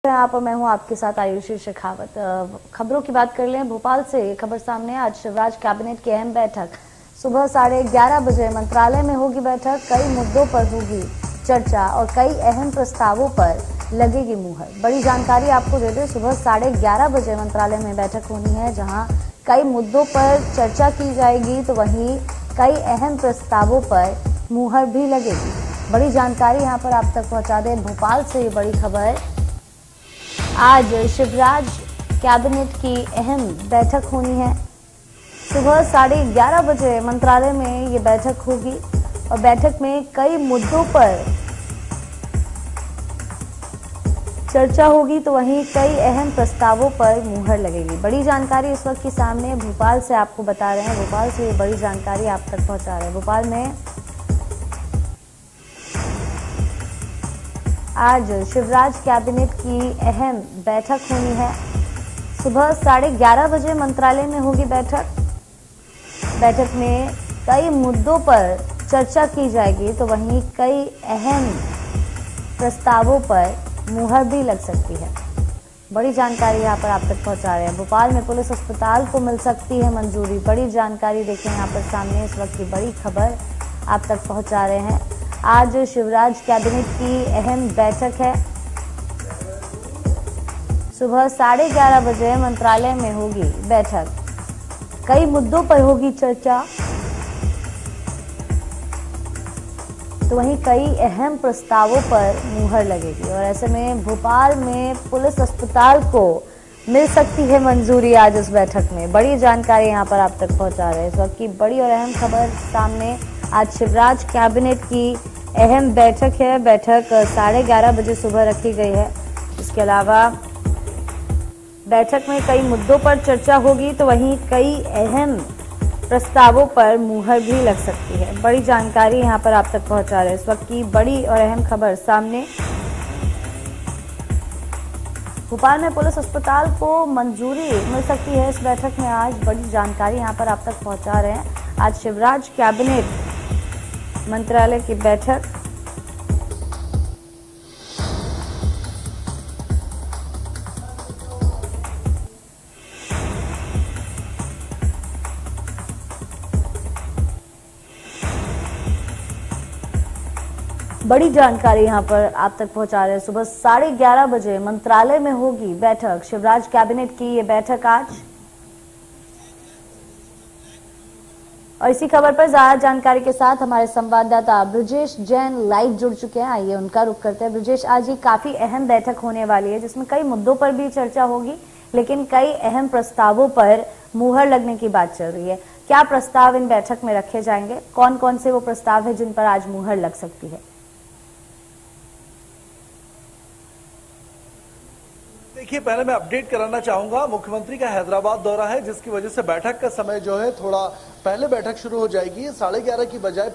आप और मैं हूं आपके साथ आयुषी शेखावत। खबरों की बात कर लें, भोपाल से खबर सामने। आज शिवराज कैबिनेट की अहम बैठक सुबह 11:30 बजे मंत्रालय में होगी बैठक। कई मुद्दों पर होगी चर्चा और कई अहम प्रस्तावों पर लगेगी मुहर। बड़ी जानकारी आपको दे दें, सुबह 11:30 बजे मंत्रालय में बैठक होनी है, जहां कई मुद्दों पर चर्चा की जाएगी तो वहीं कई अहम प्रस्तावों पर मुहर भी लगेगी। बड़ी जानकारी यहां पर आप तक पहुंचा दें। भोपाल से ये बड़ी खबर, आज शिवराज कैबिनेट की अहम बैठक होनी है। सुबह 11:30 बजे मंत्रालय में ये बैठक होगी और बैठक में कई मुद्दों पर चर्चा होगी तो वहीं कई अहम प्रस्तावों पर मुहर लगेगी। बड़ी जानकारी इस वक्त की सामने भोपाल से आपको बता रहे हैं। भोपाल से ये बड़ी जानकारी आप तक पहुंचा रहे हैं। भोपाल में आज शिवराज कैबिनेट की अहम बैठक होनी है। सुबह 11:30 बजे मंत्रालय में होगी बैठक। बैठक में कई मुद्दों पर चर्चा की जाएगी तो वहीं कई अहम प्रस्तावों पर मुहर भी लग सकती है। बड़ी जानकारी यहां पर आप तक पहुंचा रहे हैं। भोपाल में पुलिस अस्पताल को मिल सकती है मंजूरी। बड़ी जानकारी देखें यहां पर सामने, इस वक्त की बड़ी खबर आप तक पहुंचा रहे हैं। आज शिवराज कैबिनेट की अहम बैठक है। सुबह 11:30 बजे मंत्रालय में होगी बैठक। कई मुद्दों पर होगी चर्चा तो वहीं कई अहम प्रस्तावों पर मुहर लगेगी और ऐसे में भोपाल में पुलिस अस्पताल को मिल सकती है मंजूरी आज इस बैठक में। बड़ी जानकारी यहां पर आप तक पहुंचा रहे हैं। इस वक्त की बड़ी और अहम खबर सामने, आज शिवराज कैबिनेट की अहम बैठक है। बैठक 11:30 बजे सुबह रखी गई है। इसके अलावा बैठक में कई मुद्दों पर चर्चा होगी तो वहीं कई अहम प्रस्तावों पर मुहर भी लग सकती है। बड़ी जानकारी यहां पर आप तक पहुंचा रहे हैं। इस वक्त की बड़ी और अहम खबर सामने, भोपाल में पुलिस अस्पताल को मंजूरी मिल सकती है इस बैठक में आज। बड़ी जानकारी यहां पर आप तक पहुंचा रहे हैं। आज शिवराज कैबिनेट मंत्रालय की बैठक। बड़ी जानकारी यहां पर आप तक पहुंचा रहे हैं। सुबह 11:30 बजे मंत्रालय में होगी बैठक। शिवराज कैबिनेट की ये बैठक आज। और इसी खबर पर ज्यादा जानकारी के साथ हमारे संवाददाता ब्रजेश जैन लाइव जुड़ चुके हैं। आइए उनका रुख करते हैं। ब्रजेश, आज ये काफी अहम बैठक होने वाली है जिसमें कई मुद्दों पर भी चर्चा होगी, लेकिन कई अहम प्रस्तावों पर मुहर लगने की बात चल रही है। क्या प्रस्ताव इन बैठक में रखे जाएंगे? कौन कौन से वो प्रस्ताव है जिन पर आज मुहर लग सकती है? देखिए, पहले मैं अपडेट कराना चाहूंगा, मुख्यमंत्री का हैदराबाद दौरा है जिसकी वजह से बैठक का समय जो है थोड़ा पहले बैठक शुरू हो जाएगी। 11:30 की बजाय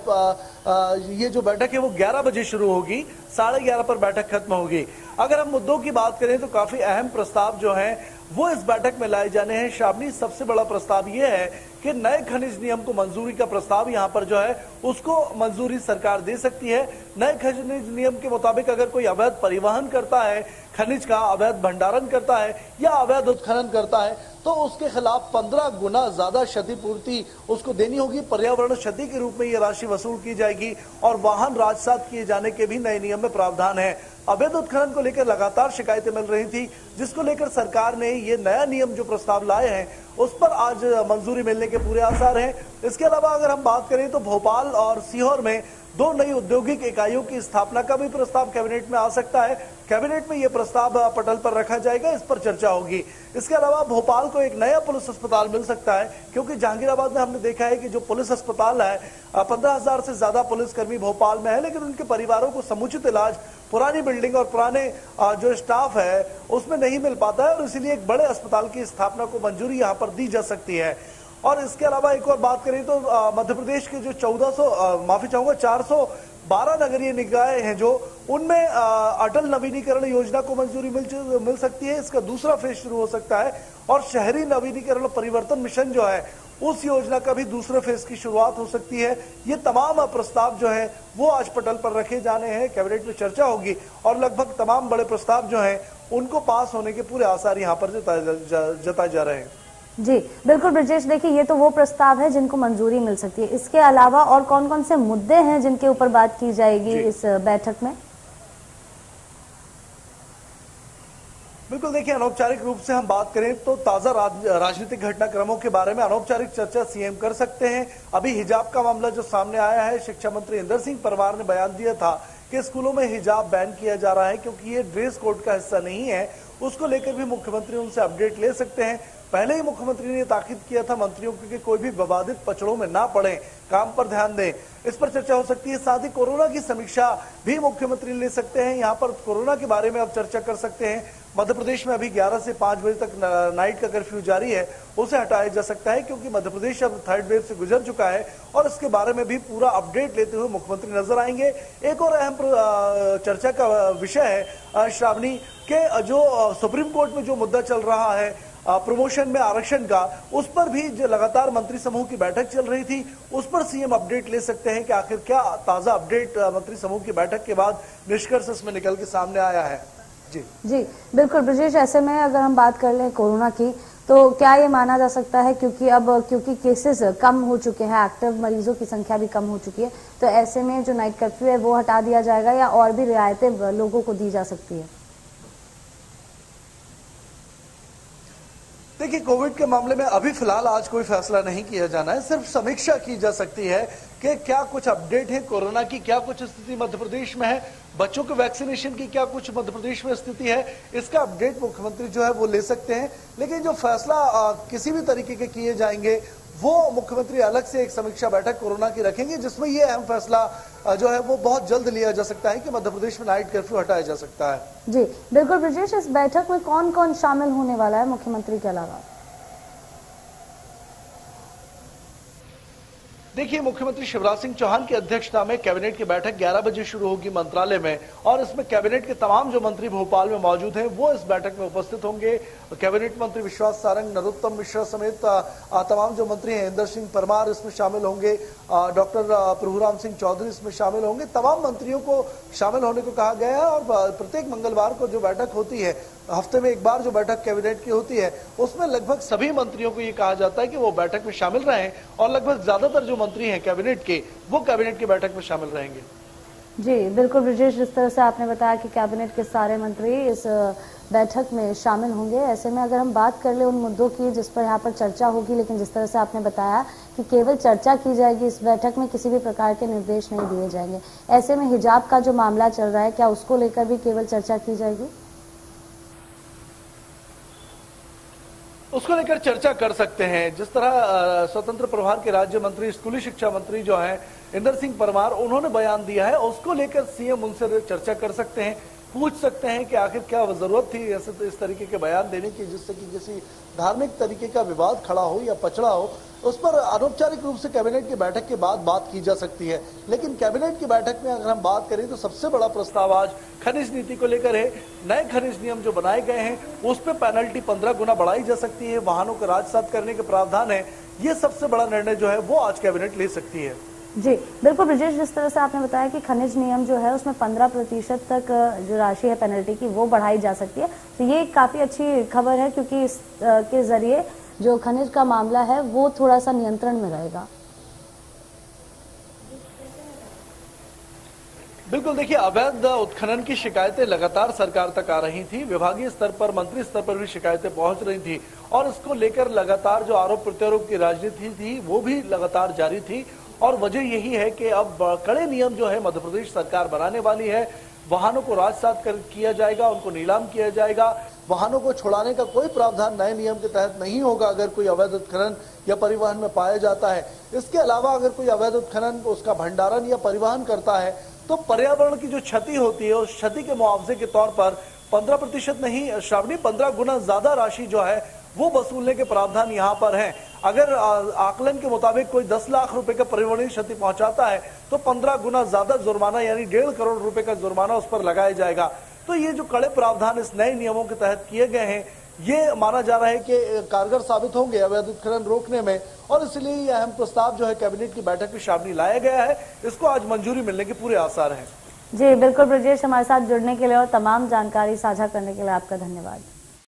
ये जो बैठक है वो 11 बजे शुरू होगी। 11:30 पर बैठक खत्म होगी। अगर हम मुद्दों की बात करें तो काफी अहम प्रस्ताव जो हैं वो इस बैठक में लाए जाने हैं। शाबनी, सबसे बड़ा प्रस्ताव ये है कि नए खनिज नियम को मंजूरी का प्रस्ताव यहाँ पर जो है उसको मंजूरी सरकार दे सकती है। नए खनिज नियम के मुताबिक अगर कोई अवैध परिवहन करता है खनिज का, अवैध भंडारण करता है या अवैध उत्खनन करता है तो उसके खिलाफ 15 गुना ज्यादा क्षतिपूर्ति उसको देनी होगी। पर्यावरण क्षति के रूप में ये राशि वसूल की जाएगी और वाहन राजसात किए जाने के भी नए नियम में प्रावधान है। अवैध उत्खनन को लेकर लगातार शिकायतें मिल रही थी, जिसको लेकर सरकार ने ये नया नियम जो प्रस्ताव लाए हैं उस पर आज मंजूरी मिलने के पूरे आसार हैं। इसके अलावा अगर हम बात करें तो भोपाल और सीहोर में 2 नई औद्योगिक इकाइयों की स्थापना का भी प्रस्ताव कैबिनेट में आ सकता है। कैबिनेट में यह प्रस्ताव पटल पर रखा जाएगा, इस पर चर्चा होगी। इसके अलावा भोपाल को एक नया पुलिस अस्पताल मिल सकता है, क्योंकि जहांगीराबाद में हमने देखा है कि जो पुलिस अस्पताल है 15,000 से ज्यादा पुलिसकर्मी भोपाल में है, लेकिन उनके परिवारों को समुचित इलाज पुरानी बिल्डिंग और पुराने जो स्टाफ है उसमें नहीं मिल पाता है और इसीलिए एक बड़े अस्पताल की स्थापना को मंजूरी यहाँ पर दी जा सकती है। और इसके अलावा एक और बात करें तो मध्य प्रदेश के जो 412 नगरीय निकाय हैं जो उनमें अटल नवीनीकरण योजना को मंजूरी मिल सकती है। इसका दूसरा फेज शुरू हो सकता है और शहरी नवीनीकरण परिवर्तन मिशन जो है उस योजना का भी दूसरे फेज की शुरुआत हो सकती है। ये तमाम प्रस्ताव जो है वो आज पटल पर रखे जाने हैं, कैबिनेट में चर्चा होगी और लगभग तमाम बड़े प्रस्ताव जो हैं उनको पास होने के पूरे आसार यहाँ पर जताए जा रहे हैं। जी बिल्कुल ब्रजेश, देखिए ये तो वो प्रस्ताव है जिनको मंजूरी मिल सकती है। इसके अलावा और कौन कौन से मुद्दे हैं जिनके ऊपर बात की जाएगी इस बैठक में? बिल्कुल, देखिए अनौपचारिक रूप से हम बात करें तो ताजा राजनीतिक घटनाक्रमों के बारे में अनौपचारिक चर्चा सीएम कर सकते हैं। अभी हिजाब का मामला जो सामने आया है, शिक्षा मंत्री इंदर सिंह परमार ने बयान दिया था कि स्कूलों में हिजाब बैन किया जा रहा है क्योंकि ये ड्रेस कोड का हिस्सा नहीं है। उसको लेकर भी मुख्यमंत्री उनसे अपडेट ले सकते हैं। पहले ही मुख्यमंत्री ने ताकीद किया था मंत्रियों को कि कोई भी विवादित पचड़ों में ना पड़े, काम पर ध्यान दें। इस पर चर्चा हो सकती है। साथ ही कोरोना की समीक्षा भी मुख्यमंत्री ले सकते हैं। यहाँ पर कोरोना के बारे में अब चर्चा कर सकते हैं। मध्य प्रदेश में अभी 11 से 5 बजे तक नाइट का कर्फ्यू जारी है, उसे हटाया जा सकता है क्योंकि मध्य प्रदेश अब थर्ड वेव से गुजर चुका है और इसके बारे में भी पूरा अपडेट लेते हुए मुख्यमंत्री नजर आएंगे। एक और अहम चर्चा का विषय है श्रावणी के जो सुप्रीम कोर्ट में जो मुद्दा चल रहा है प्रमोशन में आरक्षण का, उस पर भी जो लगातार मंत्री समूह की बैठक चल रही थी, उस पर सीएम अपडेट ले सकते हैं कि आखिर क्या ताजा अपडेट मंत्री समूह की बैठक के बाद निष्कर्ष इसमें निकल के सामने आया है। जी बिल्कुल ब्रजेश, ऐसे में अगर हम बात कर लें कोरोना की, तो क्या ये माना जा सकता है क्योंकि केसेस कम हो चुके हैं, एक्टिव मरीजों की संख्या भी कम हो चुकी है, तो ऐसे में जो नाइट कर्फ्यू है वो हटा दिया जाएगा या और भी रियायतें लोगों को दी जा सकती है? देखिए, कोविड के मामले में अभी फिलहाल आज कोई फैसला नहीं किया जाना है, सिर्फ समीक्षा की जा सकती है कि क्या कुछ अपडेट है कोरोना की, क्या कुछ स्थिति मध्य प्रदेश में है, बच्चों के वैक्सीनेशन की क्या कुछ मध्य प्रदेश में स्थिति है, इसका अपडेट मुख्यमंत्री जो है वो ले सकते हैं। लेकिन जो फैसला किसी भी तरीके के किए जाएंगे वो मुख्यमंत्री अलग से एक समीक्षा बैठक कोरोना की रखेंगे, जिसमें ये अहम फैसला जो है वो बहुत जल्द लिया जा सकता है कि मध्य प्रदेश में नाइट कर्फ्यू हटाया जा सकता है। जी बिल्कुल ब्रजेश, इस बैठक में कौन कौन शामिल होने वाला है मुख्यमंत्री के अलावा? देखिए, मुख्यमंत्री शिवराज सिंह चौहान की अध्यक्षता में कैबिनेट की बैठक 11 बजे शुरू होगी मंत्रालय में और इसमें कैबिनेट के तमाम जो मंत्री भोपाल में मौजूद हैं वो इस बैठक में उपस्थित होंगे। कैबिनेट मंत्री विश्वास सारंग, नरोत्तम मिश्रा समेत तमाम जो मंत्री हैं, इंदर सिंह परमार इसमें शामिल होंगे, डॉक्टर प्रभुराम सिंह चौधरी इसमें शामिल होंगे। तमाम मंत्रियों को शामिल होने को कहा गया है और प्रत्येक मंगलवार को जो बैठक होती है, हफ्ते में एक बार जो बैठक कैबिनेट की होती है, उसमें लगभग सभी मंत्रियों को ये कहा जाता है कि वो बैठक में शामिल रहें और लगभग ज्यादातर जो मंत्री हैं कैबिनेट के, वो कैबिनेट की बैठक में शामिल रहेंगे। जी बिल्कुल ब्रजेश, जिस तरह से आपने बताया कि कैबिनेट के सारे मंत्री इस बैठक में शामिल होंगे, ऐसे में अगर हम बात कर ले उन मुद्दों की जिस पर यहाँ पर चर्चा होगी, लेकिन जिस तरह से आपने बताया कि केवल चर्चा की जाएगी, इस बैठक में किसी भी प्रकार के निर्देश नहीं दिए जाएंगे, ऐसे में हिजाब का जो मामला चल रहा है, क्या उसको लेकर भी केवल चर्चा की जाएगी? उसको लेकर चर्चा कर सकते हैं। जिस तरह स्वतंत्र प्रभार के राज्य मंत्री, स्कूली शिक्षा मंत्री जो हैं इंदर सिंह परमार, उन्होंने बयान दिया है, उसको लेकर सीएम उनसे चर्चा कर सकते हैं, पूछ सकते हैं कि आखिर क्या जरूरत थी ऐसे तो इस तरीके के बयान देने की जिससे कि किसी धार्मिक तरीके का विवाद खड़ा हो या पचड़ा हो। उस पर अनौपचारिक रूप से कैबिनेट की बैठक के बाद बात की जा सकती है। लेकिन कैबिनेट की बैठक में अगर हम बात करें तो सबसे बड़ा प्रस्ताव आज खनिज नीति को लेकर है। नए खनिज नियम जो बनाए गए हैं उस पर पेनल्टी 15 गुना बढ़ाई जा सकती है, वाहनों को राजसात करने के प्रावधान है। ये सबसे बड़ा निर्णय जो है वो आज कैबिनेट ले सकती है। जी बिल्कुल ब्रजेश, जिस तरह से आपने बताया कि खनिज नियम जो है उसमें 15% तक जो राशि है पेनल्टी की वो बढ़ाई जा सकती है, तो ये काफी अच्छी खबर है क्योंकि इसके जरिए जो खनिज का मामला है वो थोड़ा सा नियंत्रण में रहेगा। बिल्कुल, देखिए अवैध उत्खनन की शिकायतें लगातार सरकार तक आ रही थी, विभागीय स्तर पर, मंत्री स्तर पर भी शिकायतें पहुंच रही थी और इसको लेकर लगातार जो आरोप प्रत्यारोप की राजनीति थी वो भी लगातार जारी थी। और वजह यही है कि अब कड़े नियम जो है मध्य प्रदेश सरकार बनाने वाली है। वाहनों को राजसात किया जाएगा, उनको नीलाम किया जाएगा, वाहनों को छुड़ाने का कोई प्रावधान नए नियम के तहत नहीं होगा अगर कोई अवैध उत्खनन या परिवहन में पाया जाता है। इसके अलावा अगर कोई अवैध उत्खनन उसका भंडारण या परिवहन करता है तो पर्यावरण की जो क्षति होती है उस क्षति के मुआवजे के तौर पर 15% नहीं श्रावणी 15 गुना ज्यादा राशि जो है वो वसूलने के प्रावधान यहाँ पर हैं। अगर आकलन के मुताबिक कोई 10 लाख रुपए का पर्यावरणीय क्षति पहुंचाता है तो 15 गुना ज्यादा जुर्माना यानी 1.5 करोड़ रुपए का जुर्माना उस पर लगाया जाएगा। तो ये जो कड़े प्रावधान इस नए नियमों के तहत किए गए हैं ये माना जा रहा है कि कारगर साबित होंगे अवैध उत्खनन रोकने में और इसलिए यह अहम प्रस्ताव जो है कैबिनेट की बैठक में शामिल लाया गया है। इसको आज मंजूरी मिलने के पूरे आसार हैं। जी बिल्कुल ब्रजेश, हमारे साथ जुड़ने के लिए और तमाम जानकारी साझा करने के लिए आपका धन्यवाद।